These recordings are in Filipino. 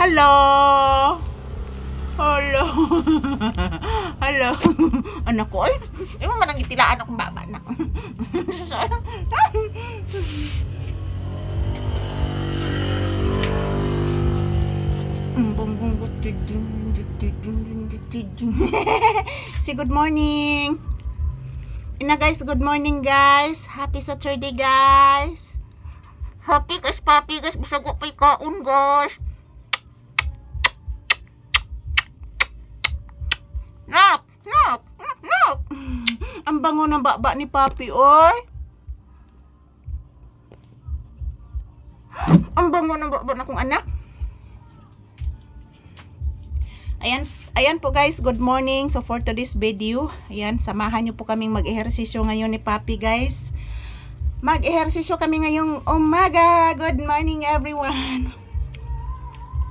Hello. Hello. Hello. Anak ko, ay, mo man ang itilaan akong baba na. Si good morning. Ina guys, good morning guys. Happy Saturday guys. Happy guys, papi guys. Bisag ko pa'y kaon guys. Nak, nak, nak. Ang bango ng baba ni papi, oy. Ang bango ng baba na kong anak. Ayan po guys, good morning. So for today's video, ayan, samahan nyo po kaming mag-ehersisyo ngayon ni papi guys. Mag-ehersisyo kami ngayong umaga. Good morning everyone.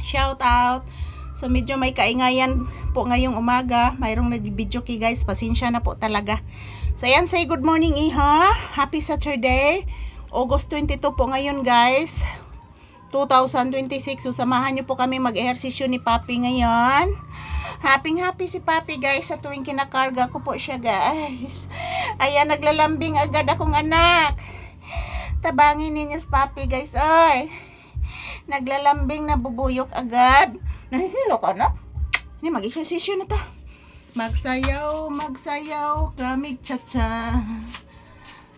Shout out. So medyo may kaingayan po ngayong umaga. Mayroong nag-video kay guys. Pasensya na po talaga. So ayan, say good morning iha. Happy Saturday. August 22 po ngayon guys. 2026. So samahan nyo po kami mag-ehersisyo ni papi ngayon. Happy si papi guys sa tuwing kinakarga ko po siya guys. Ayan, naglalambing agad akong anak. Tabangin ninyo si papi guys. Ay, naglalambing, nabubuyok agad. Nahihilo ka na? Hindi, mag-ehersisyo na ta. Magsayaw, magsayaw kami cha-cha.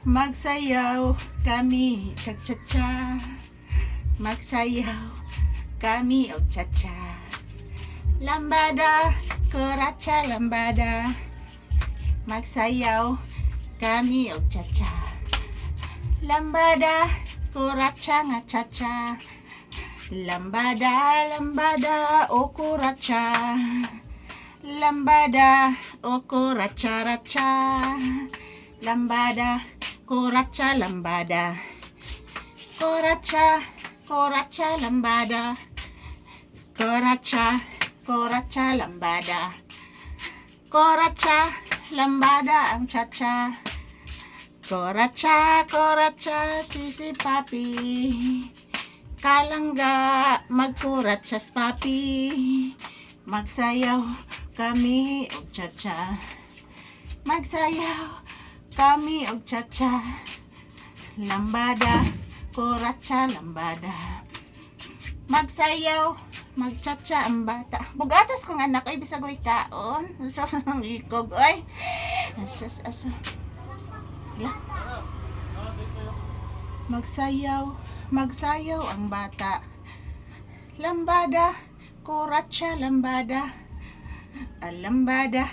Magsayaw kami cha-cha-cha. Magsayaw kami og cha-cha. Lambada, kuracha lambada. Magsayaw kami og cha-cha. Lambada, kuracha nga cha-cha. Lambada, lambada, o kuracha. Lambada, o kuracha-racha. Lambada, kuracha lambada. Kuracha, kuracha lambada. Kuracha, kuracha lambada. Kuracha, lambada ang cha-cha. Kuracha, kuracha, sisi papi. Kalangga, magkuratsas papi. Magsayaw kami og cha-cha. Magsayaw kami og cha-cha. Lambada, kuratsa lambada. Magsayaw, magcha-cha ang bata. Bugatas kong anak ay bisag may kaon. So, ang ikog ay. Asas. Magsayaw ang bata. Lambada, kuratsa lambada. Lambada,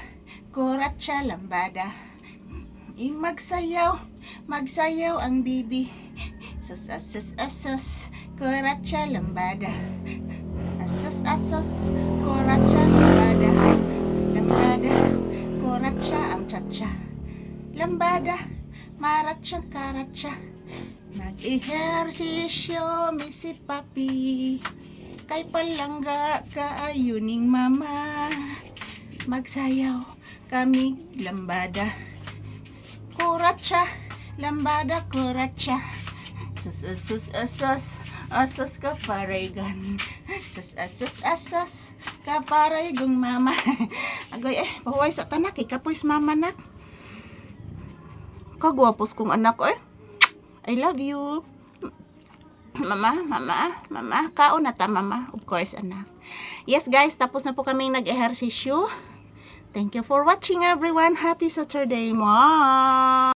kuratsa lambada. Magsayaw ang bibi. Asas, kuratsa lambada. Asas, kuratsa lambada. Lambada, kuratsa ang cha-cha. Lambada, maratsa karatsa. Mag-ehersisyo mi si papi. Kay palangga kaayuning mama. Magsayaw kami lambada. Kuratsa, lambada kuratsa. Asas ka paraygan. Asas ka paraygong mama. Agay pahuway sa tanak, ikapoy mama nak. Kagwapos kong anak ko I love you. Mama, kaon na ta mama. Of course anak. Yes guys, tapos na po kaming nag-ehersisyo. Thank you for watching everyone. Happy Saturday, Mom.